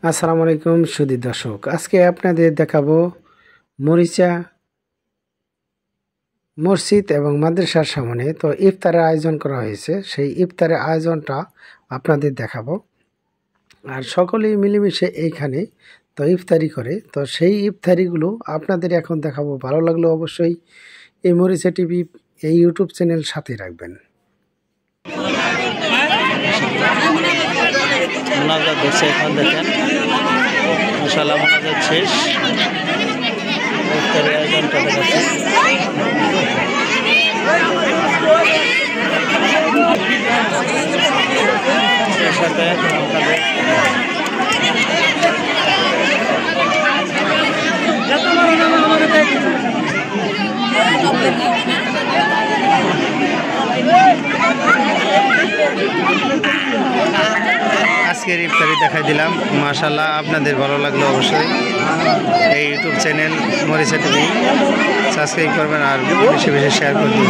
আসসালামু আলাইকুম সুধী দর্শক, আজকে আপনাদের দেখাবো মরিচা মসজিদ এবং মাদ্রাসার সামনে তো ইফতারের আয়োজন করা হয়েছে। সেই ইফতারের আয়োজনটা আপনাদের দেখাবো। আর সকলেই মিলেমিশে এইখানে তো ইফতারি করে, তো সেই ইফতারিগুলো আপনাদের এখন দেখাবো। ভালো লাগলো অবশ্যই এই মরিচা টিভি এই ইউটিউব চ্যানেল সাথে রাখবেন। মোনাজাত হচ্ছে, এখন দেখেন ইনশাআল্লাহ মোনাজাত শেষ, ইফতারের আয়োজনটা দেখাচ্ছে। এর সাথে আজকের ইফতারি দেখাই দিলাম। মাশাআল্লাহ, আপনাদের ভালো লাগলো অবশ্যই এই ইউটিউব চ্যানেল মরিচা টিভি সাবস্ক্রাইব করবেন আর বেশি বেশি শেয়ার করে দিন।